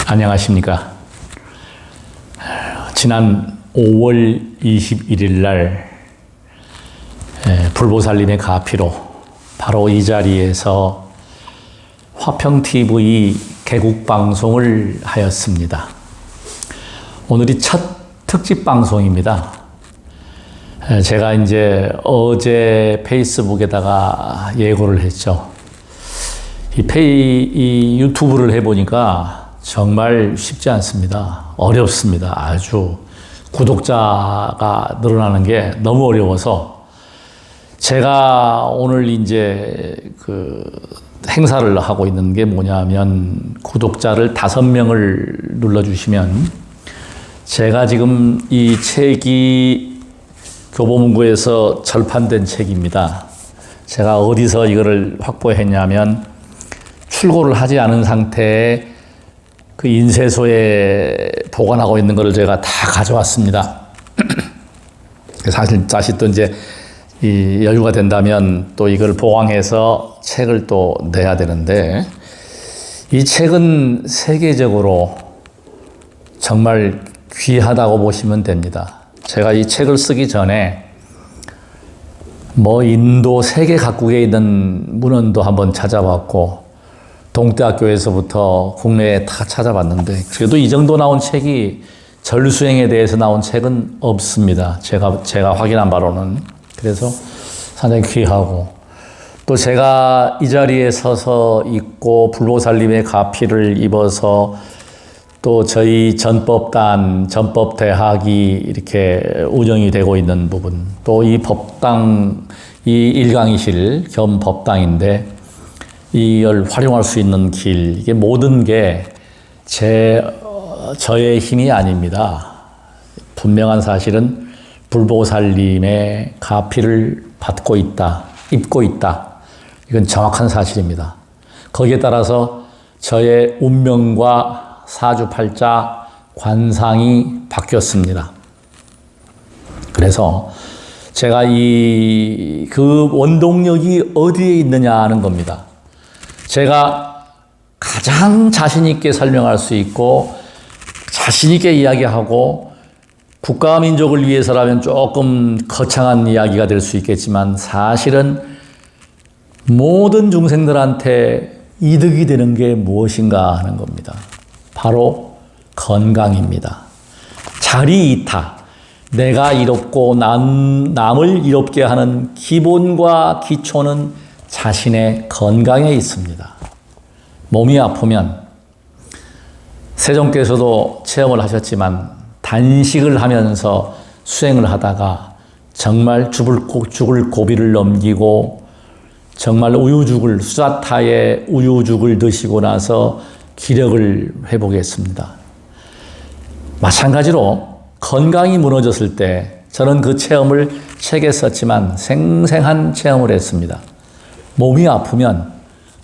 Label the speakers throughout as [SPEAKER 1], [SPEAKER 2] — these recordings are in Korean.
[SPEAKER 1] 안녕하십니까. 지난 5월 21일 날 불보살님의 가피로 바로 이 자리에서 화평TV 개국방송을 하였습니다. 오늘이 첫 특집 방송입니다. 제가 이제 어제 페이스북에다가 예고를 했죠. 이 유튜브를 해보니까 정말 쉽지 않습니다. 어렵습니다. 아주 구독자가 늘어나는 게 너무 어려워서 제가 오늘 이제 행사를 하고 있는 게 뭐냐면 구독자를 5명을 눌러주시면 제가 지금 이 책이 교보문고에서 절판된 책입니다. 제가 어디서 이거를 확보했냐면 출고를 하지 않은 상태에 그 인쇄소에 보관하고 있는 것을 제가 다 가져왔습니다. 사실 또 이제 이 여유가 된다면 또 이걸 보강해서 책을 또 내야 되는데 이 책은 세계적으로 정말 귀하다고 보시면 됩니다. 제가 이 책을 쓰기 전에 인도 세계 각국에 있는 문헌도 한번 찾아봤고 동대학교에서부터 국내에 다 찾아봤는데 그래도 이 정도 나온 책이 절수행에 대해서 나온 책은 없습니다. 제가 확인한 바로는. 그래서 상당히 귀하고 또 제가 이 자리에 서서 있고 불보살님의 가피를 입어서 또 저희 전법단, 전법대학이 이렇게 운영이 되고 있는 부분 또 이 법당, 이 일강의실 겸 법당인데 이걸 활용할 수 있는 길, 이게 모든 게 저의 힘이 아닙니다. 분명한 사실은 불보살님의 가피를 받고 있다, 입고 있다. 이건 정확한 사실입니다. 거기에 따라서 저의 운명과 사주팔자, 관상이 바뀌었습니다. 그래서 제가 그 원동력이 어디에 있느냐 하는 겁니다. 제가 가장 자신있게 설명할 수 있고 자신있게 이야기하고 국가와 민족을 위해서라면 조금 거창한 이야기가 될 수 있겠지만 사실은 모든 중생들한테 이득이 되는 게 무엇인가 하는 겁니다. 바로 건강입니다. 자리이타, 내가 이롭고 남을 이롭게 하는 기본과 기초는 자신의 건강에 있습니다. 몸이 아프면 세종께서도 체험을 하셨지만 단식을 하면서 수행을 하다가 정말 죽을 고비를 넘기고 정말 수자타의 우유죽을 드시고 나서 기력을 회복했습니다. 마찬가지로 건강이 무너졌을 때 저는 그 체험을 책에 썼지만 생생한 체험을 했습니다. 몸이 아프면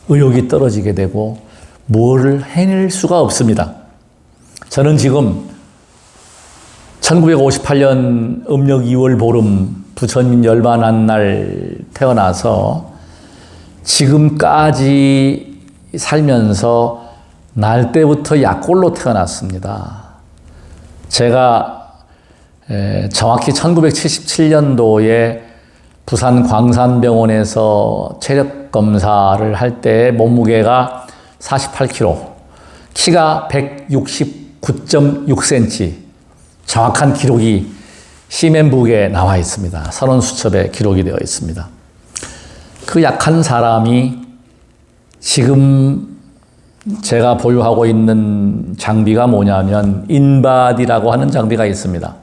[SPEAKER 1] 의욕이 떨어지게 되고 뭐를 해낼 수가 없습니다. 저는 지금 1958년 음력 2월 보름 부처님 열반한 날 태어나서 지금까지 살면서 날 때부터 약골로 태어났습니다. 제가 정확히 1977년도에 부산 광산병원에서 체력 검사를 할 때 몸무게가 48kg, 키가 169.6cm, 정확한 기록이 시멘북에 나와 있습니다. 선원수첩에 기록이 되어 있습니다. 그 약한 사람이 지금 제가 보유하고 있는 장비가 뭐냐면 인바디라고 하는 장비가 있습니다.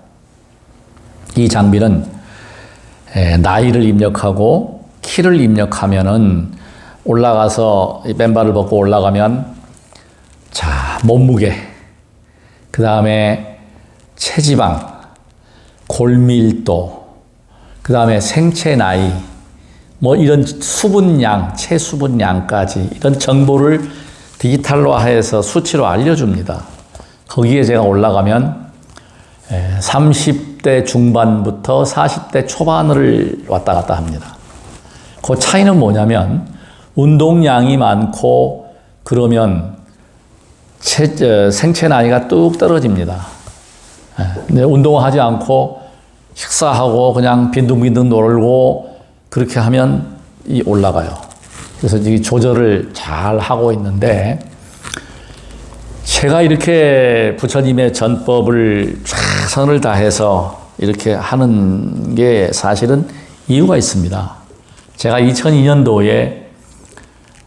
[SPEAKER 1] 이 장비는 나이를 입력하고 키를 입력하면은 올라가서 맨발을 벗고 올라가면 몸무게, 그 다음에 체지방, 골밀도, 그 다음에 생체 나이, 이런 수분량, 체수분량까지 이런 정보를 디지털화해서 수치로 알려줍니다. 거기에 제가 올라가면 30대 중반부터 40대 초반을 왔다 갔다 합니다. 그 차이는 뭐냐면 운동량이 많고 그러면 생체 나이가 뚝 떨어집니다. 근데 운동을 하지 않고 식사하고 그냥 빈둥빈둥 놀고 그렇게 하면 이 올라가요. 그래서 이 조절을 잘 하고 있는데 제가 이렇게 부처님의 전법을 최선을 다해서 이렇게 하는 게 사실은 이유가 있습니다. 제가 2002년도에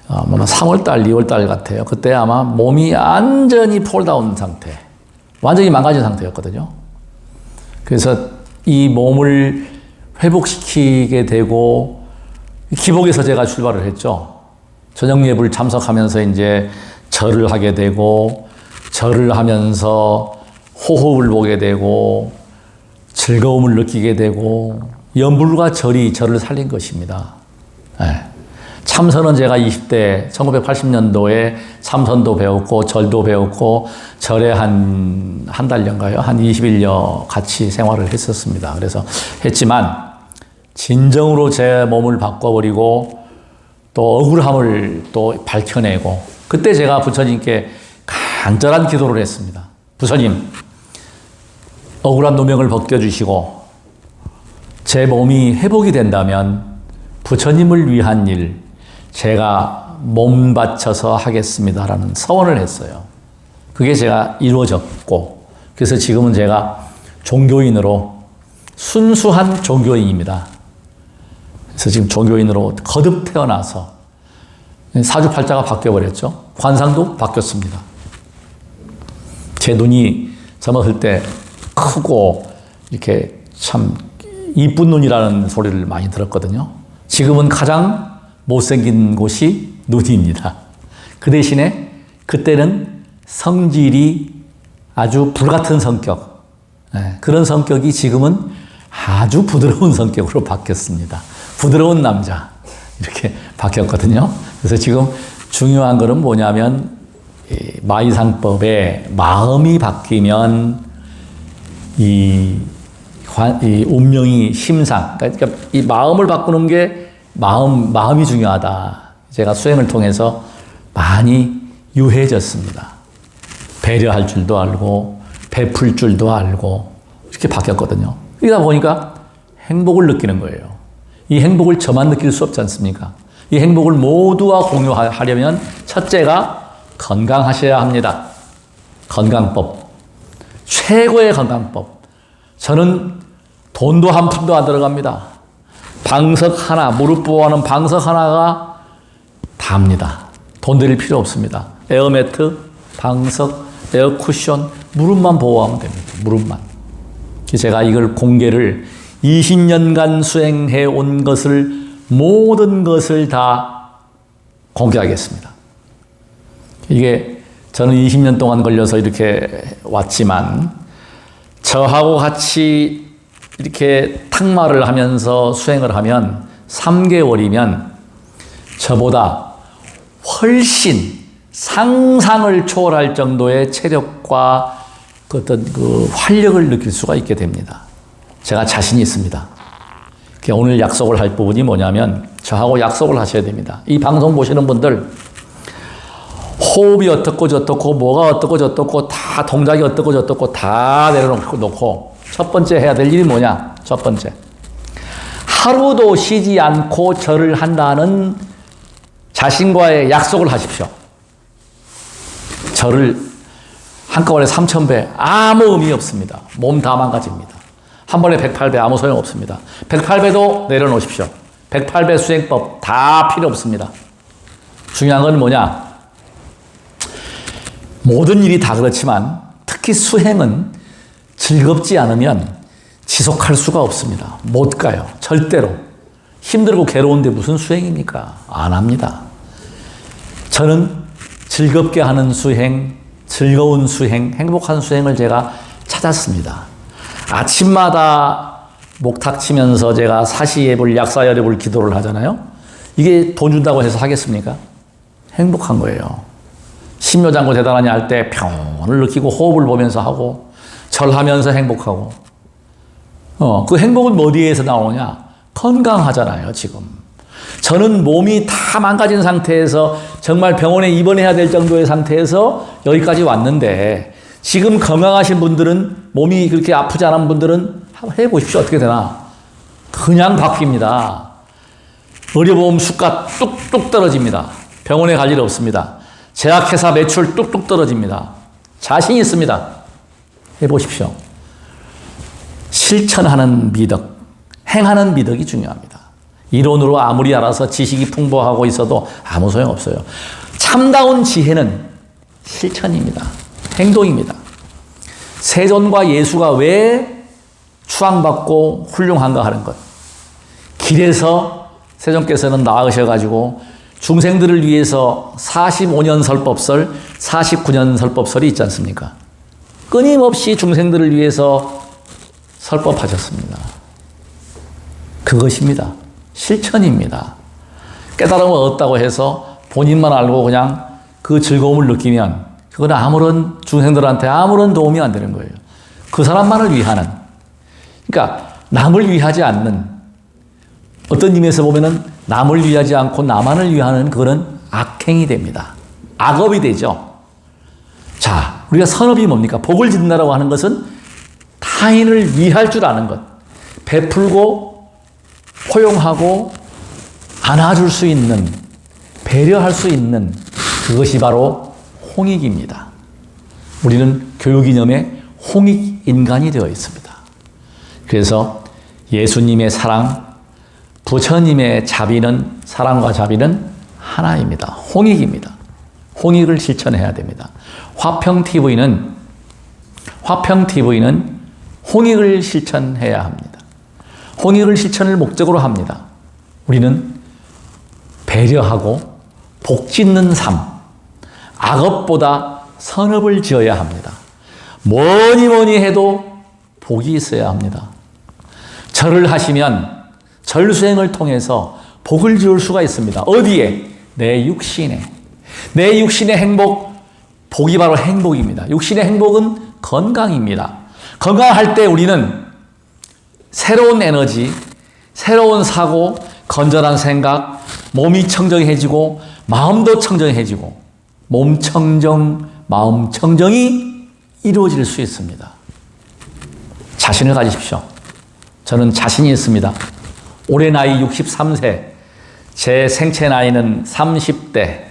[SPEAKER 1] 3월달, 2월달 같아요. 그때 아마 몸이 완전히 폴다운 상태, 완전히 망가진 상태였거든요. 그래서 이 몸을 회복시키게 되고 기복에서 제가 출발을 했죠. 저녁 예불 참석하면서 이제 절을 하게 되고 절을 하면서 호흡을 보게 되고 즐거움을 느끼게 되고 연불과 절이 저를 살린 것입니다. 참선은 제가 20대 1980년도에 참선도 배웠고 절도 배웠고 절에 한 달년가요? 한 20일여 같이 생활을 했었습니다. 그래서 했지만 진정으로 제 몸을 바꿔버리고 또 억울함을 또 밝혀내고 그때 제가 부처님께 간절한 기도를 했습니다. 부처님, 억울한 누명을 벗겨주시고 제 몸이 회복이 된다면 부처님을 위한 일 제가 몸 바쳐서 하겠습니다라는 서원을 했어요. 그게 제가 이루어졌고 그래서 지금은 제가 종교인으로 순수한 종교인입니다. 그래서 지금 종교인으로 거듭 태어나서 사주팔자가 바뀌어버렸죠. 관상도 바뀌었습니다. 제 눈이 젊었을 때 크고 이렇게 참 이쁜 눈이라는 소리를 많이 들었거든요. 지금은 가장 못생긴 곳이 눈입니다. 그 대신에 그때는 성질이 아주 불같은 성격, 그런 성격이 지금은 아주 부드러운 성격으로 바뀌었습니다. 부드러운 남자 이렇게 바뀌었거든요. 그래서 지금 중요한 것은 뭐냐면 마이상법에 마음이 바뀌면 이 운명이 심상, 그러니까 이 마음을 바꾸는 게 마음이 중요하다. 제가 수행을 통해서 많이 유해졌습니다. 배려할 줄도 알고 베풀 줄도 알고 이렇게 바뀌었거든요. 그러다 보니까 행복을 느끼는 거예요. 이 행복을 저만 느낄 수 없지 않습니까? 이 행복을 모두와 공유하려면 첫째가 건강하셔야 합니다. 건강법. 최고의 건강법. 저는 돈도 한 푼도 안 들어갑니다. 방석 하나, 무릎 보호하는 방석 하나가 답니다. 돈 들일 필요 없습니다. 에어매트, 방석, 에어쿠션, 무릎만 보호하면 됩니다. 무릎만. 제가 이걸 공개를 20년간 수행해 온 것을 모든 것을 다 공개하겠습니다. 이게 저는 20년 동안 걸려서 이렇게 왔지만 저하고 같이 이렇게 탁마를 하면서 수행을 하면 3개월이면 저보다 훨씬 상상을 초월할 정도의 체력과 그 어떤 그 활력을 느낄 수가 있게 됩니다. 제가 자신이 있습니다. 오늘 약속을 할 부분이 뭐냐면 저하고 약속을 하셔야 됩니다. 이 방송 보시는 분들 호흡이 어떻고 저떻고 뭐가 어떻고 저떻고 다 동작이 어떻고 저떻고 다 내려놓고 첫 번째 해야 될 일이 뭐냐? 첫 번째. 하루도 쉬지 않고 절을 한다는 자신과의 약속을 하십시오. 절을 한꺼번에 3,000배 아무 의미 없습니다. 몸 다 망가집니다. 한 번에 108배 아무 소용 없습니다. 108배도 내려놓으십시오. 108배 수행법 다 필요 없습니다. 중요한 건 뭐냐? 모든 일이 다 그렇지만 특히 수행은 즐겁지 않으면 지속할 수가 없습니다. 못 가요. 절대로. 힘들고 괴로운데 무슨 수행입니까? 안 합니다. 저는 즐겁게 하는 수행, 즐거운 수행, 행복한 수행을 제가 찾았습니다. 아침마다 목탁 치면서 제가 사시예불, 약사여례불 기도를 하잖아요. 이게 돈 준다고 해서 하겠습니까? 행복한 거예요. 심요장구 대단하냐 할 때 평온을 느끼고 호흡을 보면서 하고 절하면서 행복하고 그 행복은 어디에서 나오냐? 건강하잖아요, 지금. 저는 몸이 다 망가진 상태에서 정말 병원에 입원해야 될 정도의 상태에서 여기까지 왔는데 지금 건강하신 분들은 몸이 그렇게 아프지 않은 분들은 한번 해보십시오. 어떻게 되나. 그냥 바뀝니다. 의료보험 수가 뚝뚝 떨어집니다. 병원에 갈 일 없습니다. 제약회사 매출 뚝뚝 떨어집니다. 자신 있습니다. 해보십시오. 실천하는 미덕, 행하는 미덕이 중요합니다. 이론으로 아무리 알아서 지식이 풍부하고 있어도 아무 소용없어요. 참다운 지혜는 실천입니다. 행동입니다. 세존과 예수가 왜 추앙받고 훌륭한가 하는 것. 길에서 세존께서는 나으셔가지고 중생들을 위해서 45년 설법설, 49년 설법설이 있지 않습니까? 끊임없이 중생들을 위해서 설법하셨습니다. 그것입니다. 실천입니다. 깨달음을 얻었다고 해서 본인만 알고 그냥 그 즐거움을 느끼면 그건 아무런 중생들한테 아무런 도움이 안 되는 거예요. 그 사람만을 위하는. 그러니까 남을 위하지 않는, 어떤 의미에서 보면은 남을 위하지 않고 나만을 위하는 그거는 악행이 됩니다. 악업이 되죠. 자, 우리가 선업이 뭡니까? 복을 짓는다라고 하는 것은 타인을 위할 줄 아는 것. 베풀고 포용하고 안아줄 수 있는, 배려할 수 있는 그것이 바로 홍익입니다. 우리는 교육이념에 홍익인간이 되어 있습니다. 그래서 예수님의 사랑, 부처님의 자비는, 사랑과 자비는 하나입니다. 홍익입니다. 홍익을 실천해야 됩니다. 화평TV는 홍익을 실천해야 합니다. 홍익을 실천을 목적으로 합니다. 우리는 배려하고 복 짓는 삶, 악업보다 선업을 지어야 합니다. 뭐니 해도 복이 있어야 합니다. 절을 하시면 절수행을 통해서 복을 지을 수가 있습니다. 어디에? 내 육신에. 내 육신의 행복, 복이 바로 행복입니다. 육신의 행복은 건강입니다. 건강할 때 우리는 새로운 에너지, 새로운 사고, 건전한 생각, 몸이 청정해지고 마음도 청정해지고 몸 청정, 마음 청정이 이루어질 수 있습니다. 자신을 가지십시오. 저는 자신이 있습니다. 올해 나이 63세, 제 생체 나이는 30대.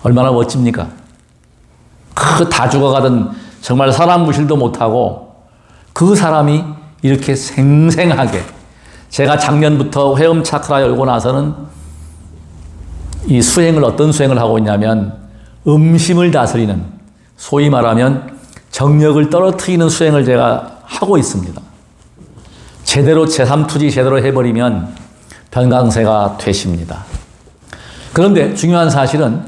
[SPEAKER 1] 얼마나 멋집니까? 다 죽어가던 정말 사람 무실도 못하고 그 사람이 이렇게 생생하게, 제가 작년부터 회음 차크라 열고 나서는 이 수행을, 어떤 수행을 하고 있냐면 음심을 다스리는, 소위 말하면 정력을 떨어뜨리는 수행을 제가 하고 있습니다. 제대로 제3투지 제대로 해버리면 변강세가 되십니다. 그런데 중요한 사실은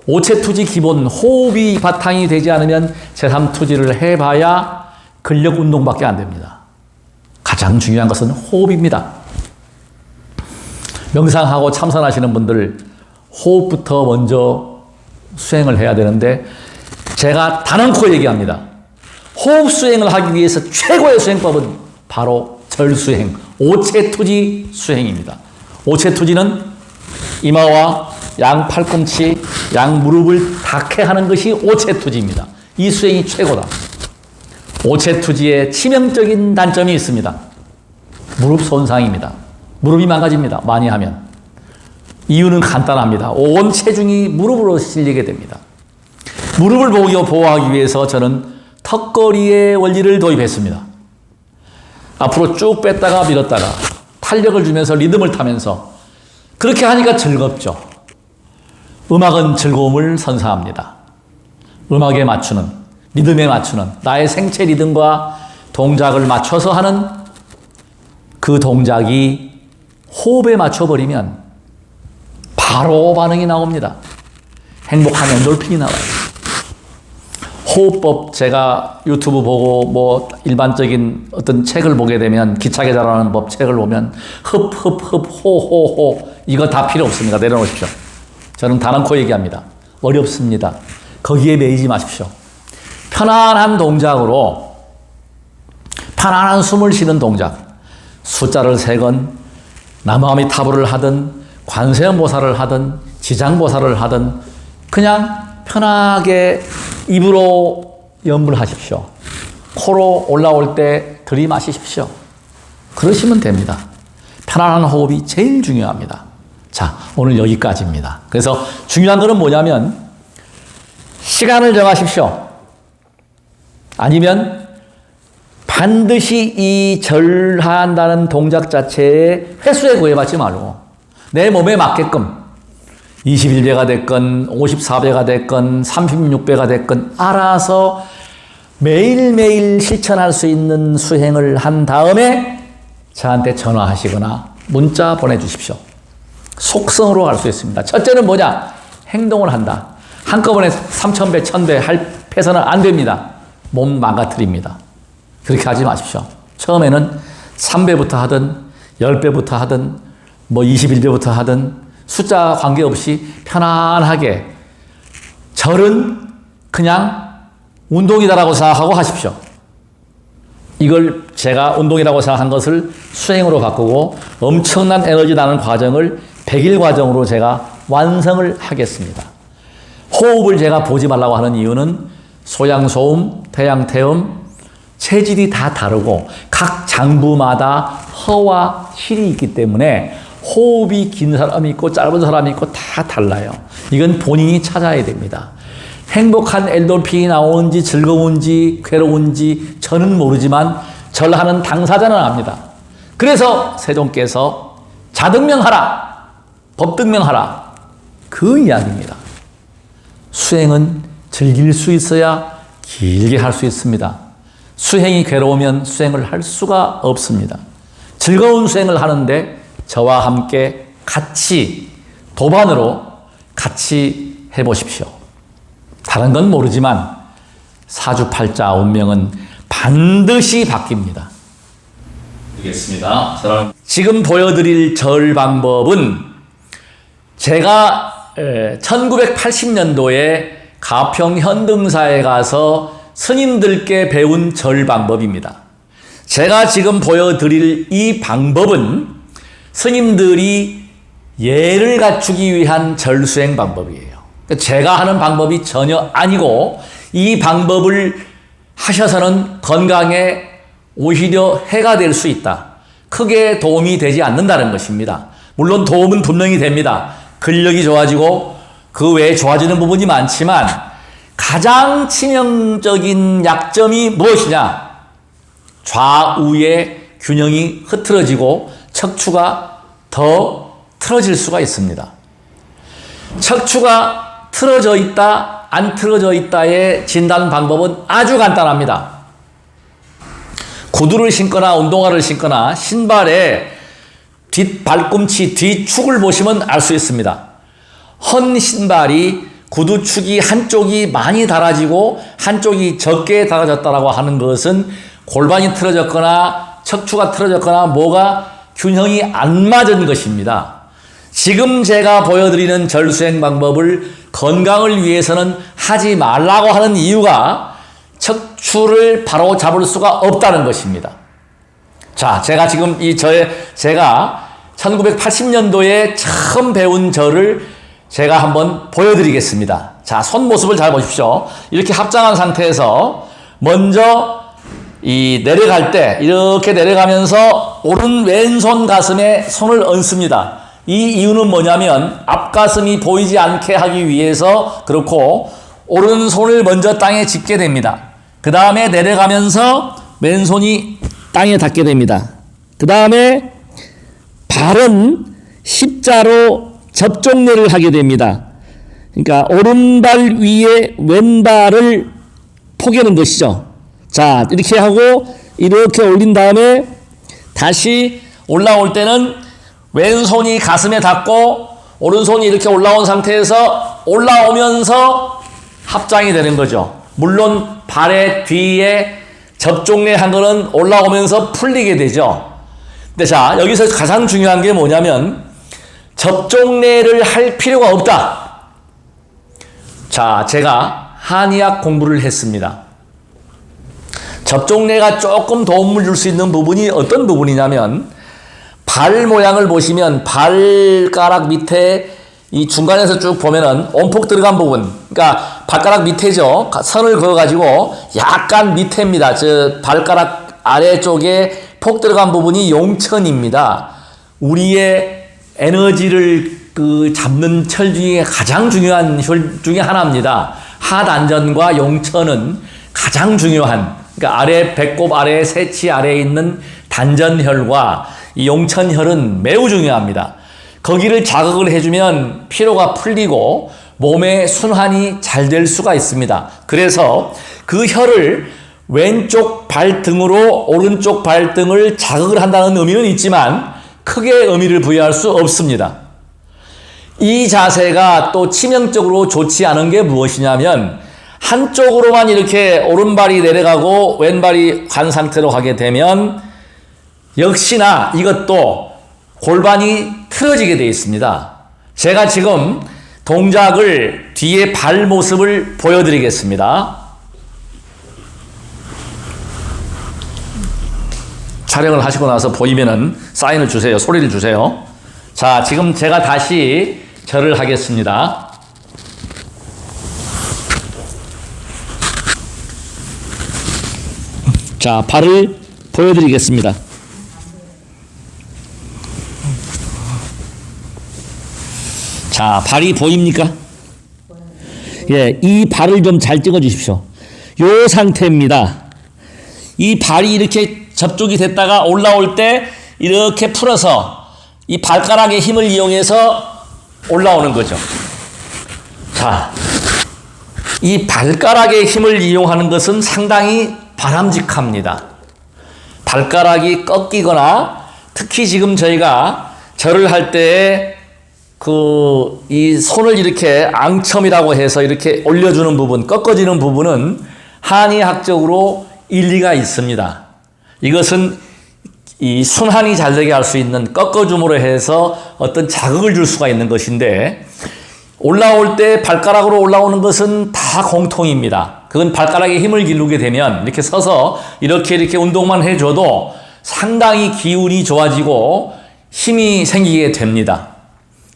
[SPEAKER 1] 오체투지 기본 호흡이 바탕이 되지 않으면 제3투지를 해봐야 근력 운동밖에 안 됩니다. 가장 중요한 것은 호흡입니다. 명상하고 참선하시는 분들 호흡부터 먼저 수행을 해야 되는데 제가 단언코 얘기합니다. 호흡 수행을 하기 위해서 최고의 수행법은 바로 절수행, 오체투지 수행입니다. 오체투지는 이마와 양 팔꿈치, 양 무릎을 닿게 하는 것이 오체투지입니다. 이 수행이 최고다. 오체투지에 치명적인 단점이 있습니다. 무릎 손상입니다. 무릎이 망가집니다. 많이 하면. 이유는 간단합니다. 온 체중이 무릎으로 실리게 됩니다. 무릎을 보호하기 위해서 저는 턱걸이의 원리를 도입했습니다. 앞으로 쭉 뺐다가 밀었다가 탄력을 주면서 리듬을 타면서, 그렇게 하니까 즐겁죠. 음악은 즐거움을 선사합니다. 음악에 맞추는, 리듬에 맞추는, 나의 생체 리듬과 동작을 맞춰서 하는 그 동작이 호흡에 맞춰버리면 바로 반응이 나옵니다. 행복한 엔돌핀이 나와요. 호흡법, 제가 유튜브 보고 뭐 일반적인 어떤 책을 보게 되면, 기차게 자라는 법 책을 보면 흡흡흡 호호호 이거 다 필요 없습니다. 내려놓으십시오. 저는 단언코 얘기합니다. 어렵습니다. 거기에 매이지 마십시오. 편안한 동작으로, 편안한 숨을 쉬는 동작, 숫자를 세건 나무아미타불을 하든 관세음보살을 하든 지장보살을 하든 그냥 편하게 입으로 염불 하십시오. 코로 올라올 때 들이마시십시오. 그러시면 됩니다. 편안한 호흡이 제일 중요합니다. 자, 오늘 여기까지입니다. 그래서 중요한 것은 뭐냐면 시간을 정하십시오. 아니면 반드시 이 절한다는 동작 자체에 횟수에 구애받지 말고 내 몸에 맞게끔 21배가 됐건 54배가 됐건 36배가 됐건 알아서 매일매일 실천할 수 있는 수행을 한 다음에 저한테 전화하시거나 문자 보내주십시오. 속성으로 갈 수 있습니다. 첫째는 뭐냐? 행동을 한다. 한꺼번에 3,000배, 1,000배 해서는 안 됩니다. 몸 망가뜨립니다. 그렇게 하지 마십시오. 처음에는 3배부터 하든 10배부터 하든 뭐 21배부터 하든 숫자 관계없이 편안하게 절은 그냥 운동이다라고 생각하고 하십시오. 이걸 제가 운동이라고 생각한 것을 수행으로 바꾸고 엄청난 에너지 나는 과정을 100일 과정으로 제가 완성을 하겠습니다. 호흡을 제가 보지 말라고 하는 이유는 소양소음, 태양태음, 체질이 다 다르고 각 장부마다 허와 실이 있기 때문에 호흡이 긴 사람이 있고 짧은 사람이 있고 다 달라요. 이건 본인이 찾아야 됩니다. 행복한 엔돌핀이 나오는지 즐거운지 괴로운지 저는 모르지만 절하는 당사자는 압니다. 그래서 세종께서 자등명하라, 법등명하라 그 이야기입니다. 수행은 즐길 수 있어야 길게 할 수 있습니다. 수행이 괴로우면 수행을 할 수가 없습니다. 즐거운 수행을 하는데 저와 함께 같이 도반으로 같이 해보십시오. 다른 건 모르지만 사주팔자 운명은 반드시 바뀝니다. 되겠습니다. 지금 보여드릴 절 방법은 제가 1980년도에 가평 현등사에 가서 스님들께 배운 절 방법입니다. 제가 지금 보여드릴 이 방법은 스님들이 예를 갖추기 위한 절수행 방법이에요. 제가 하는 방법이 전혀 아니고 이 방법을 하셔서는 건강에 오히려 해가 될 수 있다. 크게 도움이 되지 않는다는 것입니다. 물론 도움은 분명히 됩니다. 근력이 좋아지고 그 외에 좋아지는 부분이 많지만 가장 치명적인 약점이 무엇이냐? 좌우의 균형이 흐트러지고 척추가 더 틀어질 수가 있습니다. 척추가 틀어져 있다, 안 틀어져 있다의 진단 방법은 아주 간단합니다. 구두를 신거나 운동화를 신거나 신발의 뒷발꿈치, 뒤축을 보시면 알 수 있습니다. 헌 신발이 구두축이 한쪽이 많이 달아지고 한쪽이 적게 달아졌다고 하는 것은 골반이 틀어졌거나 척추가 틀어졌거나 뭐가 균형이 안 맞은 것입니다. 지금 제가 보여드리는 절수행 방법을 건강을 위해서는 하지 말라고 하는 이유가 척추를 바로 잡을 수가 없다는 것입니다. 자, 제가 지금 제가 1980년도에 처음 배운 절을 제가 한번 보여드리겠습니다. 자, 손 모습을 잘 보십시오. 이렇게 합장한 상태에서 먼저 내려갈 때 이렇게 내려가면서 오른 왼손 가슴에 손을 얹습니다. 이 이유는 뭐냐면 앞가슴이 보이지 않게 하기 위해서 그렇고 오른손을 먼저 땅에 짚게 됩니다. 그 다음에 내려가면서 왼손이 땅에 닿게 됩니다. 그 다음에 발은 십자로 접종례를 하게 됩니다. 그러니까 오른발 위에 왼발을 포개는 것이죠. 자, 이렇게 하고 이렇게 올린 다음에 다시 올라올 때는 왼손이 가슴에 닿고 오른손이 이렇게 올라온 상태에서 올라오면서 합장이 되는 거죠. 물론 발의 뒤에 접종례 한 거는 올라오면서 풀리게 되죠. 근데 자, 여기서 가장 중요한 게 뭐냐면 접종례를 할 필요가 없다. 자, 제가 한의학 공부를 했습니다. 접종례가 조금 도움을 줄 수 있는 부분이 어떤 부분이냐면 발 모양을 보시면 발가락 밑에 이 중간에서 쭉 보면은 온폭 들어간 부분, 그러니까 발가락 밑에죠. 선을 그어가지고 약간 밑에입니다. 저 발가락 아래쪽에 폭 들어간 부분이 용천입니다. 우리의 에너지를 잡는 철 중에 가장 중요한 혈 중에 하나입니다. 하단전과 용천은 가장 중요한, 그러니까 아래 배꼽 아래 새치 아래에 있는 단전혈과 이 용천혈은 매우 중요합니다. 거기를 자극을 해주면 피로가 풀리고 몸의 순환이 잘 될 수가 있습니다. 그래서 그 혈을 왼쪽 발등으로 오른쪽 발등을 자극을 한다는 의미는 있지만 크게 의미를 부여할 수 없습니다. 이 자세가 또 치명적으로 좋지 않은 게 무엇이냐면 한쪽으로만 이렇게 오른발이 내려가고 왼발이 간 상태로 가게 되면 역시나 이것도 골반이 틀어지게 되어 있습니다. 제가 지금 동작을 뒤에 발 모습을 보여드리겠습니다. 촬영을 하시고 나서 보이면은 사인을 주세요. 소리를 주세요. 자, 지금 제가 다시 절을 하겠습니다. 자, 발을 보여드리겠습니다. 자, 발이 보입니까? 예, 이 발을 좀 잘 찍어 주십시오. 요 상태입니다. 이 발이 이렇게 접촉이 됐다가 올라올 때 이렇게 풀어서 이 발가락의 힘을 이용해서 올라오는 거죠. 자, 이 발가락의 힘을 이용하는 것은 상당히 바람직합니다. 발가락이 꺾이거나 특히 지금 저희가 절을 할 때에 이 손을 이렇게 앙첨이라고 해서 이렇게 올려주는 부분, 꺾어지는 부분은 한의학적으로 일리가 있습니다. 이것은 이 순환이 잘 되게 할 수 있는 꺾어줌으로 해서 어떤 자극을 줄 수가 있는 것인데 올라올 때 발가락으로 올라오는 것은 다 공통입니다. 그건 발가락에 힘을 기르게 되면 이렇게 서서 이렇게 운동만 해줘도 상당히 기운이 좋아지고 힘이 생기게 됩니다.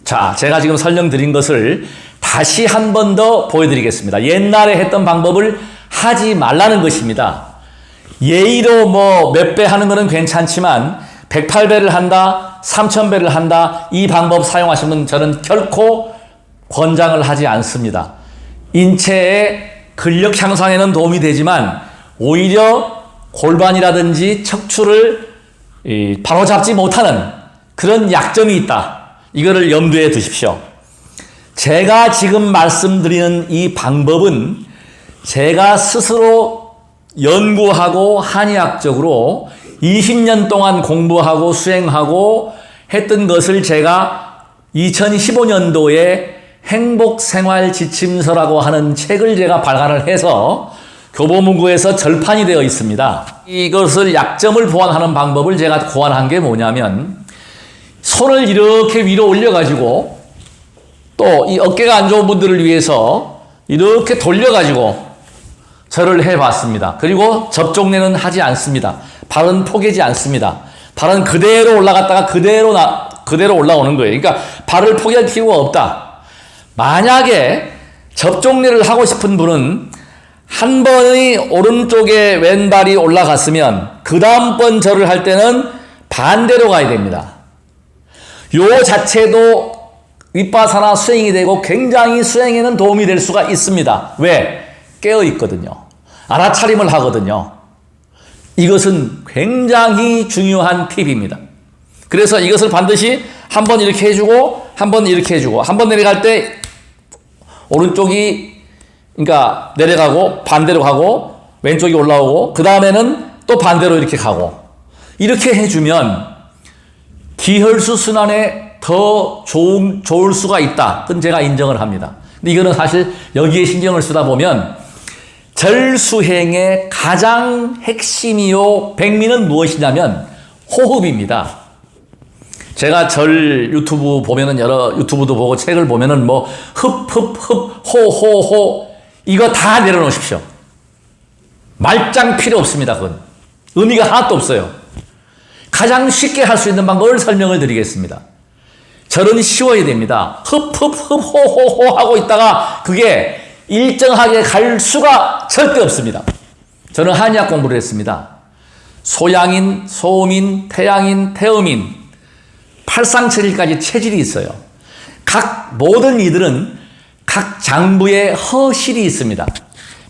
[SPEAKER 1] 자, 제가 지금 설명드린 것을 다시 한 번 더 보여드리겠습니다. 옛날에 했던 방법을 하지 말라는 것입니다. 예의로 몇 배 하는 것은 괜찮지만 108배를 한다, 3000배를 한다, 이 방법 사용하시면 저는 결코 권장을 하지 않습니다. 인체의 근력 향상에는 도움이 되지만 오히려 골반이라든지 척추를 바로잡지 못하는 그런 약점이 있다. 이거를 염두에 두십시오. 제가 지금 말씀드리는 이 방법은 제가 스스로 연구하고 한의학적으로 20년 동안 공부하고 수행하고 했던 것을 제가 2015년도에 행복생활지침서라고 하는 책을 제가 발간을 해서 교보문고에서 절판이 되어 있습니다. 이것을 약점을 보완하는 방법을 제가 고안한 게 뭐냐면 손을 이렇게 위로 올려가지고 또 이 어깨가 안 좋은 분들을 위해서 이렇게 돌려가지고 절을 해봤습니다. 그리고 접종내는 하지 않습니다. 발은 포개지 않습니다. 발은 그대로 올라갔다가 그대로 올라오는 거예요. 그러니까 발을 포개할 필요가 없다. 만약에 접종내를 하고 싶은 분은 한 번의 오른쪽에 왼발이 올라갔으면 그 다음번 절을 할 때는 반대로 가야 됩니다. 요 자체도 윗바사나 수행이 되고 굉장히 수행에는 도움이 될 수가 있습니다. 왜? 깨어 있거든요. 알아차림을 하거든요. 이것은 굉장히 중요한 팁입니다. 그래서 이것을 반드시 한 번 이렇게 해주고 한 번 이렇게 해주고 한 번 내려갈 때 오른쪽이 그러니까 내려가고 반대로 가고 왼쪽이 올라오고 그 다음에는 또 반대로 이렇게 가고 이렇게 해주면 기혈수 순환에 더 좋을 수가 있다. 그건 제가 인정을 합니다. 근데 이거는 사실 여기에 신경을 쓰다 보면 절수행의 가장 핵심이요 백미는 무엇이냐면 호흡입니다. 제가 절 유튜브 보면은 여러 유튜브도 보고 책을 보면은 호호호 이거 다 내려놓으십시오. 말짱 필요 없습니다. 그건 의미가 하나도 없어요. 가장 쉽게 할 수 있는 방법을 설명을 드리겠습니다. 절은 쉬워야 됩니다. 호호호 하고 있다가 그게 일정하게 갈 수가 절대 없습니다. 저는 한의학 공부를 했습니다. 소양인, 소음인, 태양인, 태음인, 팔상체질까지 체질이 있어요. 각 모든 이들은 각 장부에 허실이 있습니다.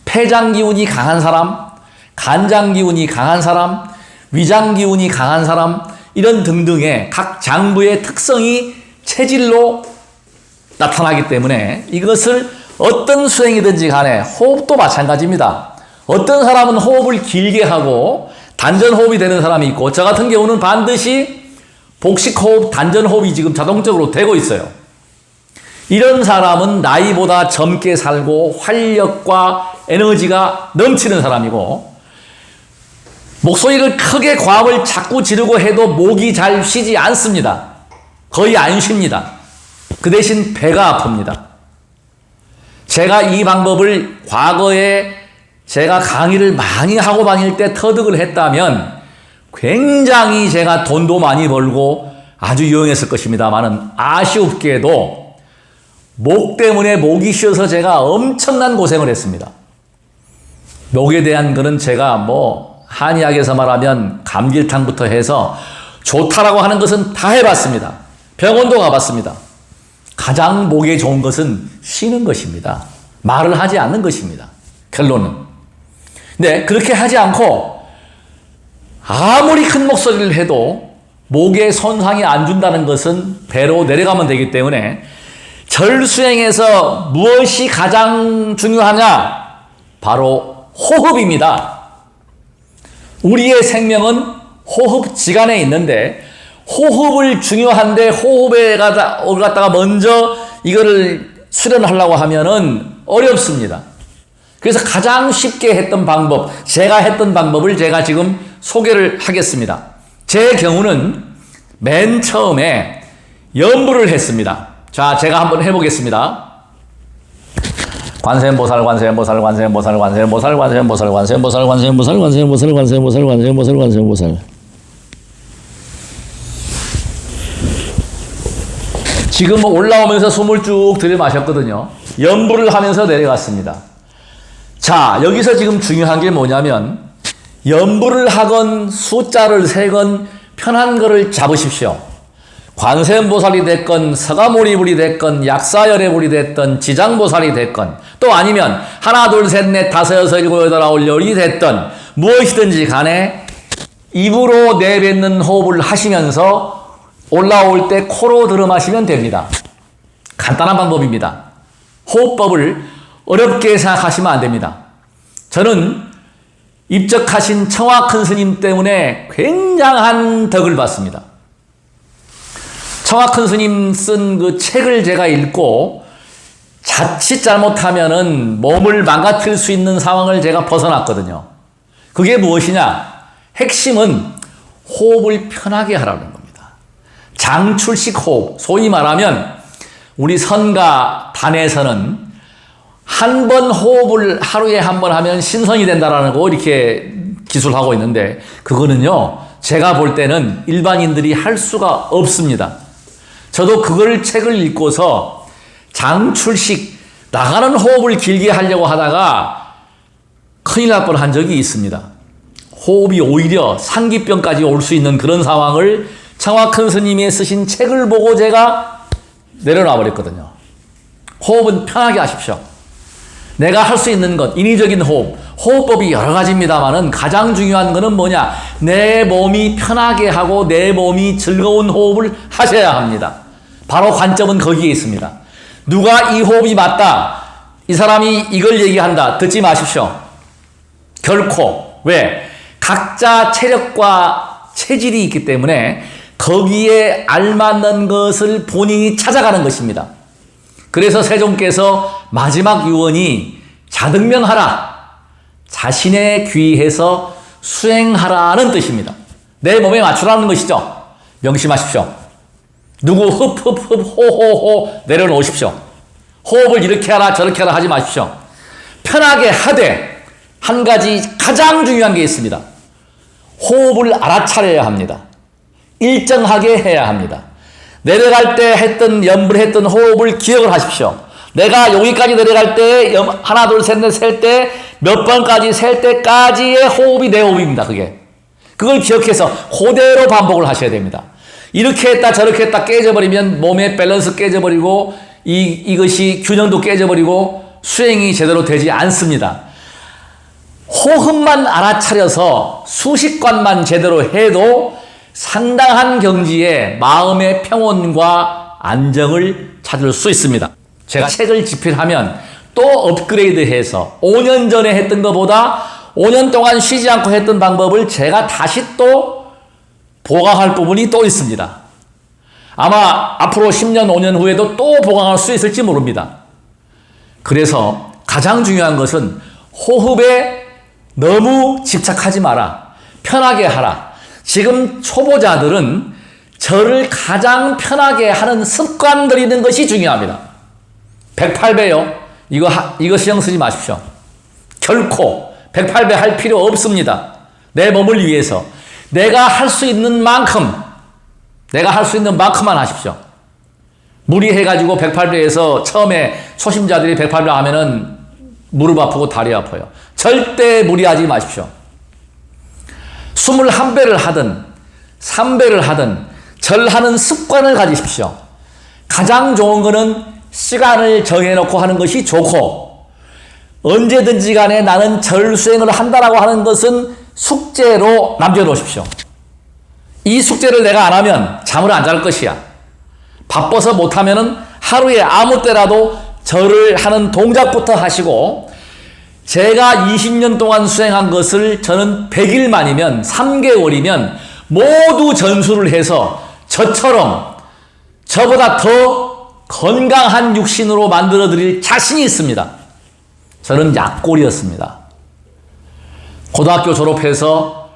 [SPEAKER 1] 폐장 기운이 강한 사람, 간장 기운이 강한 사람, 위장 기운이 강한 사람, 이런 등등의 각 장부의 특성이 체질로 나타나기 때문에 이것을 어떤 수행이든지 간에 호흡도 마찬가지입니다. 어떤 사람은 호흡을 길게 하고 단전호흡이 되는 사람이 있고 저 같은 경우는 반드시 복식호흡, 단전호흡이 지금 자동적으로 되고 있어요. 이런 사람은 나이보다 젊게 살고 활력과 에너지가 넘치는 사람이고 목소리를 크게 과음을 자꾸 지르고 해도 목이 잘 쉬지 않습니다. 거의 안 쉽니다. 그 대신 배가 아픕니다. 제가 이 방법을 과거에 제가 강의를 많이 하고 다닐 때 터득을 했다면 굉장히 제가 돈도 많이 벌고 아주 유용했을 것입니다만은 아쉽게도 목 때문에 목이 쉬어서 제가 엄청난 고생을 했습니다. 목에 대한 거는 제가 한의학에서 말하면 감길탕부터 해서 좋다라고 하는 것은 다 해봤습니다. 병원도 가봤습니다. 가장 목에 좋은 것은 쉬는 것입니다. 말을 하지 않는 것입니다. 결론은. 근데 그렇게 하지 않고 아무리 큰 목소리를 해도 목에 손상이 안 준다는 것은 배로 내려가면 되기 때문에 절수행에서 무엇이 가장 중요하냐? 바로 호흡입니다. 우리의 생명은 호흡지간에 있는데 호흡을 중요한데 호흡에 갖다가 먼저 이거를 수련하려고 하면은 어렵습니다. 그래서 가장 쉽게 했던 방법, 제가 했던 방법을 제가 지금 소개를 하겠습니다. 제 경우는 맨 처음에 연부를 했습니다. 자, 제가 한번 해보겠습니다. 관세음보살, 관세음보살, 관세음보살, 관세음보살, 관세음보살, 관세음보살, 관세음보살, 관세음보살, 관세음보살, 관세음보살, 관세음보살. 지금 올라오면서 숨을 쭉 들이마셨거든요. 연부를 하면서 내려갔습니다. 자, 여기서 지금 중요한 게 뭐냐면 연부를 하건 숫자를 세건 편한 거를 잡으십시오. 관세음보살이 됐건 서가모니불이 됐건 약사열애불이 됐건 지장보살이 됐건 또 아니면 하나 둘 셋 넷 다섯 여섯 일곱 여덟 아홉 열이 됐던 무엇이든지 간에 입으로 내뱉는 호흡을 하시면서 올라올 때 코로 들어 마시면 됩니다. 간단한 방법입니다. 호흡법을 어렵게 생각하시면 안 됩니다. 저는 입적하신 청화 큰 스님 때문에 굉장한 덕을 받습니다. 청화 큰 스님 쓴 그 책을 제가 읽고 자칫 잘못하면은 몸을 망가뜨릴 수 있는 상황을 제가 벗어났거든요. 그게 무엇이냐? 핵심은 호흡을 편하게 하라는 겁니다. 장출식 호흡, 소위 말하면 우리 선가 단에서는 한 번 호흡을 하루에 한 번 하면 신선이 된다라는 거 이렇게 기술하고 있는데 그거는요, 제가 볼 때는 일반인들이 할 수가 없습니다. 저도 그걸 책을 읽고서 장출식 나가는 호흡을 길게 하려고 하다가 큰일 날 뻔한 적이 있습니다. 호흡이 오히려 상기병까지 올 수 있는 그런 상황을 청화 큰 스님이 쓰신 책을 보고 제가 내려놔 버렸거든요. 호흡은 편하게 하십시오. 내가 할 수 있는 것, 인위적인 호흡, 호흡법이 여러 가지입니다만은 가장 중요한 거는 뭐냐? 내 몸이 편하게 하고 내 몸이 즐거운 호흡을 하셔야 합니다. 바로 관점은 거기에 있습니다. 누가 이 호흡이 맞다, 이 사람이 이걸 얘기한다, 듣지 마십시오. 결코. 왜? 각자 체력과 체질이 있기 때문에 거기에 알맞는 것을 본인이 찾아가는 것입니다. 그래서 세종께서 마지막 유언이 자등명하라, 자신에 귀해서 수행하라는 뜻입니다. 내 몸에 맞추라는 것이죠. 명심하십시오. 누구 흡흡흡 호호호 내려놓으십시오. 호흡을 이렇게 하라 저렇게 하라 하지 마십시오. 편하게 하되 한 가지 가장 중요한 게 있습니다. 호흡을 알아차려야 합니다. 일정하게 해야 합니다. 내려갈 때 했던 염불했던 호흡을 기억을 하십시오. 내가 여기까지 내려갈 때 하나 둘 셋 넷 셀 때 몇 번까지 셀 때까지의 호흡이 내 호흡입니다. 그걸 기억해서 그대로 반복을 하셔야 됩니다. 이렇게 했다 저렇게 했다 깨져버리면 몸의 밸런스 깨져버리고 이것이 균형도 깨져버리고 수행이 제대로 되지 않습니다. 호흡만 알아차려서 수식관만 제대로 해도 상당한 경지에 마음의 평온과 안정을 찾을 수 있습니다. 제가 책을 집필하면 또 업그레이드해서 5년 전에 했던 것보다 5년 동안 쉬지 않고 했던 방법을 제가 다시 또 보강할 부분이 또 있습니다. 아마 앞으로 10년, 5년 후에도 또 보강할 수 있을지 모릅니다. 그래서 가장 중요한 것은 호흡에 너무 집착하지 마라. 편하게 하라. 지금 초보자들은 저를 가장 편하게 하는 습관 들이는 것이 중요합니다. 108배요. 이거 신경 쓰지 마십시오. 결코 108배 할 필요 없습니다. 내 몸을 위해서. 내가 할 수 있는 만큼만 하십시오. 무리해가지고 108배에서 처음에 초심자들이 108배 하면은 무릎 아프고 다리 아파요. 절대 무리하지 마십시오. 21배를 하든 3배를 하든 절하는 습관을 가지십시오. 가장 좋은 거는 시간을 정해놓고 하는 것이 좋고 언제든지 간에 나는 절수행을 한다라고 하는 것은 숙제로 남겨놓으십시오. 이 숙제를 내가 안 하면 잠을 안 잘 것이야. 바빠서 못하면은 하루에 아무 때라도 절을 하는 동작부터 하시고 제가 20년 동안 수행한 것을 저는 100일 만이면 3개월이면 모두 전수를 해서 저처럼 저보다 더 건강한 육신으로 만들어 드릴 자신이 있습니다. 저는 약골이었습니다. 고등학교 졸업해서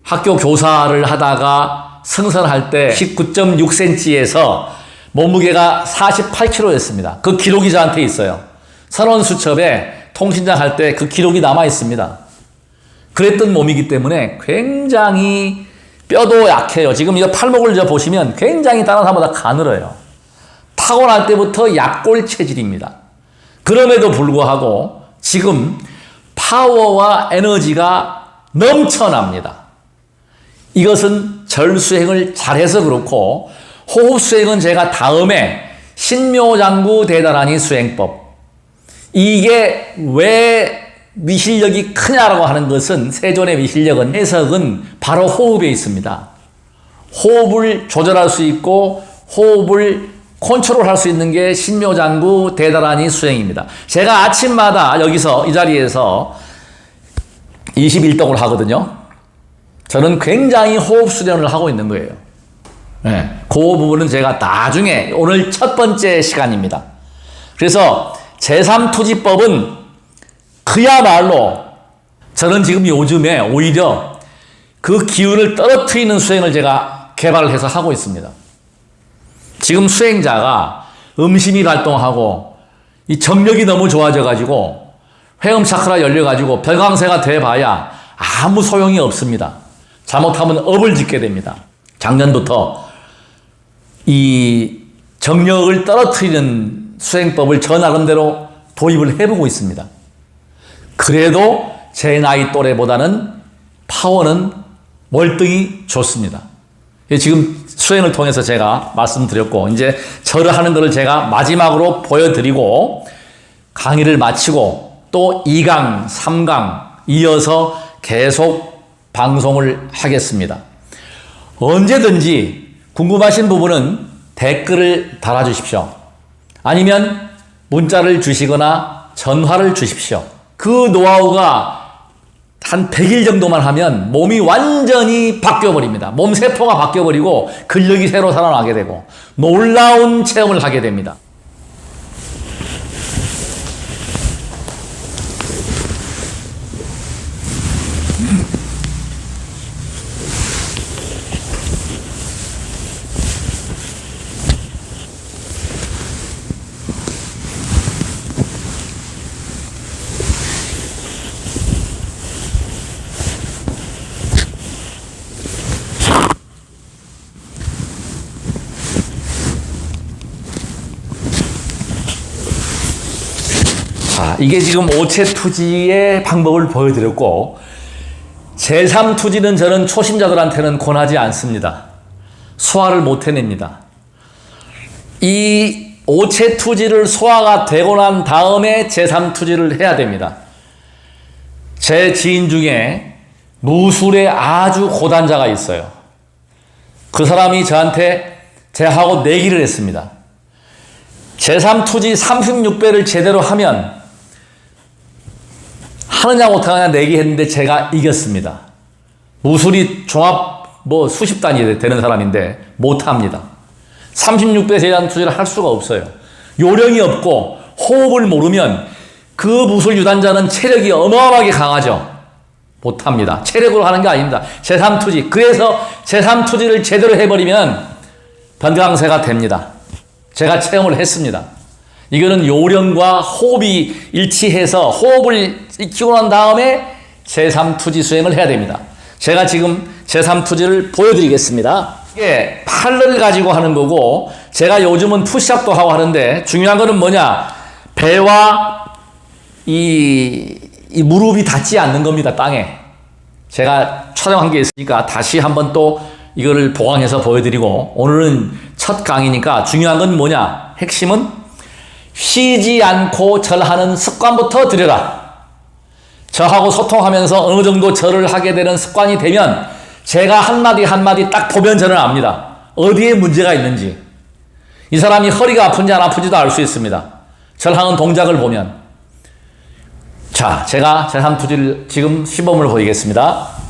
[SPEAKER 1] 학교 교사를 하다가 승선할 때 19.6cm에서 몸무게가 48kg였습니다. 그 기록이 저한테 있어요. 선원수첩에 통신장 할 때 그 기록이 남아 있습니다. 그랬던 몸이기 때문에 굉장히 뼈도 약해요. 지금 이 팔목을 보시면 굉장히 다른 사람보다 가늘어요. 타고날 때부터 약골 체질입니다. 그럼에도 불구하고 지금 파워와 에너지가 넘쳐납니다. 이것은 절수행을 잘해서 그렇고 호흡수행은 제가 다음에 신묘장구 대단하니 수행법, 이게 왜 위실력이 크냐라고 하는 것은 세존의 위실력은 해석은 바로 호흡에 있습니다. 호흡을 조절할 수 있고 호흡을 컨트롤할 수 있는 게 신묘장구 대단하니 수행입니다. 제가 아침마다 여기서 이 자리에서 21동을 하거든요. 저는 굉장히 호흡 수련을 하고 있는 거예요. 네, 그 부분은 제가 나중에 오늘 첫 번째 시간입니다. 그래서 제3투지법은 그야말로 저는 지금 요즘에 오히려 그 기운을 떨어뜨리는 수행을 제가 개발을 해서 하고 있습니다. 지금 수행자가 음심이 발동하고 이 정력이 너무 좋아져가지고 회음 차크라 열려가지고 별강세가 돼봐야 아무 소용이 없습니다. 잘못하면 업을 짓게 됩니다. 작년부터 이 정력을 떨어뜨리는 수행법을 저 나름대로 도입을 해보고 있습니다. 그래도 제 나이 또래보다는 파워는 월등히 좋습니다. 지금 수행을 통해서 제가 말씀드렸고 이제 절을 하는 것을 제가 마지막으로 보여드리고 강의를 마치고 또 2강, 3강 이어서 계속 방송을 하겠습니다. 언제든지 궁금하신 부분은 댓글을 달아주십시오. 아니면 문자를 주시거나 전화를 주십시오. 그 노하우가 한 100일 정도만 하면 몸이 완전히 바뀌어버립니다. 몸 세포가 바뀌어버리고 근력이 새로 살아나게 되고 놀라운 체험을 하게 됩니다. 자, 이게 지금 오체투지의 방법을 보여드렸고, 제3투지는 저는 초심자들한테는 권하지 않습니다. 소화를 못 해냅니다. 이 오체투지를 소화가 되고 난 다음에 제3투지를 해야 됩니다. 제 지인 중에 무술의 아주 고단자가 있어요. 그 사람이 저한테 제하고 내기를 했습니다. 제3투지 36배를 제대로 하면 하느냐 못하느냐 내기했는데 제가 이겼습니다. 무술이 종합 수십 단위 되는 사람인데 못합니다. 36배 제3투지를 할 수가 없어요. 요령이 없고 호흡을 모르면 그 무술 유단자는 체력이 어마어마하게 강하죠. 못합니다. 체력으로 하는 게 아닙니다. 제3투지. 그래서 제3투지를 제대로 해버리면 변강세가 됩니다. 제가 체험을 했습니다. 이거는 요령과 호흡이 일치해서 호흡을 익히고 난 다음에 제3투지 수행을 해야 됩니다. 제가 지금 제3투지를 보여드리겠습니다. 이게 팔을 가지고 하는 거고, 제가 요즘은 푸시업도 하고 하는데 중요한 거는 뭐냐? 배와 이 무릎이 닿지 않는 겁니다. 땅에. 제가 촬영한 게 있으니까 다시 한번 또 이거를 보강해서 보여드리고, 오늘은 첫 강의니까 중요한 건 뭐냐? 핵심은 쉬지 않고 절하는 습관부터 들여라. 저하고 소통하면서 어느 정도 절을 하게 되는 습관이 되면 제가 한마디 한마디 딱 보면 저는 압니다. 어디에 문제가 있는지. 이 사람이 허리가 아픈지 안 아픈지도 알 수 있습니다. 절하는 동작을 보면. 자, 제가 제3투지를 지금 시범을 보이겠습니다.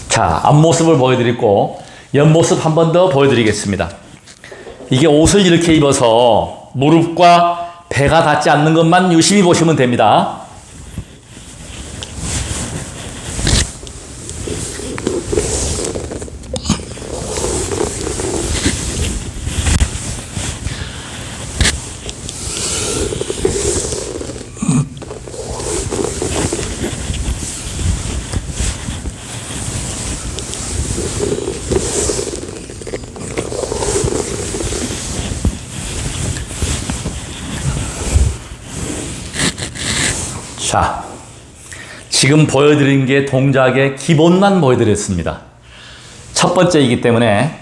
[SPEAKER 1] 자, 앞모습을 보여드리고 옆모습 한 번 더 보여드리겠습니다. 이게 옷을 이렇게 입어서 무릎과 배가 닿지 않는 것만 유심히 보시면 됩니다. 자, 지금 보여드린 게 동작의 기본만 보여드렸습니다. 첫 번째이기 때문에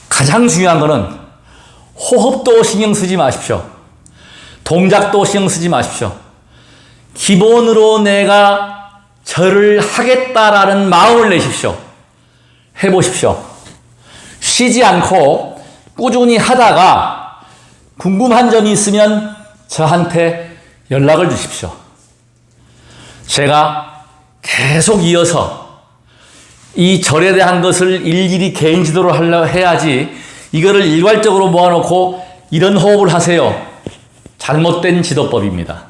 [SPEAKER 1] 가장 중요한 거는 호흡도 신경 쓰지 마십시오. 동작도 신경 쓰지 마십시오. 기본으로 내가 절을 하겠다라는 마음을 내십시오. 해보십시오. 쉬지 않고 꾸준히 하다가 궁금한 점이 있으면 저한테 연락을 주십시오. 제가 계속 이어서 이 절에 대한 것을 일일이 개인 지도를 하려 해야지, 이거를 일괄적으로 모아놓고 이런 호흡을 하세요. 잘못된 지도법입니다.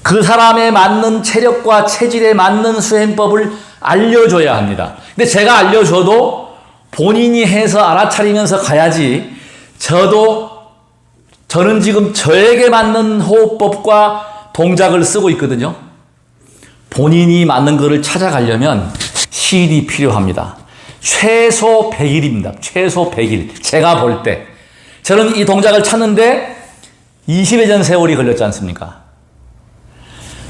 [SPEAKER 1] 그 사람에 맞는 체력과 체질에 맞는 수행법을 알려줘야 합니다. 근데 제가 알려줘도 본인이 해서 알아차리면서 가야지, 저는 지금 저에게 맞는 호흡법과 동작을 쓰고 있거든요. 본인이 맞는 거를 찾아가려면 시일이 필요합니다. 최소 100일입니다. 최소 100일. 제가 볼 때. 저는 이 동작을 찾는데 20여 년 세월이 걸렸지 않습니까?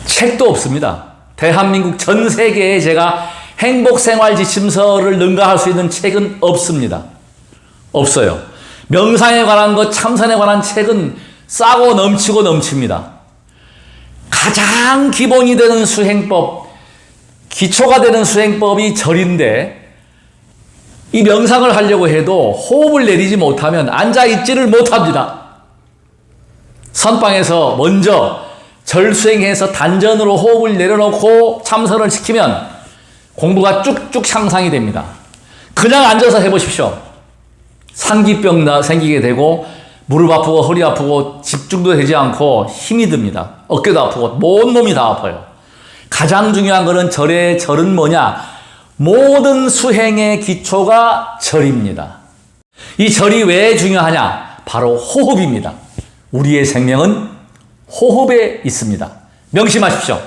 [SPEAKER 1] 책도 없습니다. 대한민국 전 세계에 제가 행복생활 지침서를 능가할 수 있는 책은 없습니다. 없어요. 명상에 관한 것, 참선에 관한 책은 싸고 넘치고 넘칩니다. 가장 기본이 되는 수행법, 기초가 되는 수행법이 절인데, 이 명상을 하려고 해도 호흡을 내리지 못하면 앉아있지를 못합니다. 선방에서 먼저 절 수행해서 단전으로 호흡을 내려놓고 참선을 시키면 공부가 쭉쭉 향상이 됩니다. 그냥 앉아서 해보십시오. 상기병 생기게 되고 무릎 아프고 허리 아프고 집중도 되지 않고 힘이 듭니다. 어깨도 아프고 온 몸이 다 아파요. 가장 중요한 것은 절은 뭐냐? 모든 수행의 기초가 절입니다. 이 절이 왜 중요하냐? 바로 호흡입니다. 우리의 생명은 호흡에 있습니다. 명심하십시오.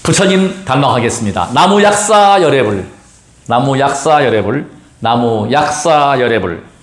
[SPEAKER 1] 부처님 단락하겠습니다. 나무 약사 열애불, 나무 약사 열애불, 나무 약사 열애불.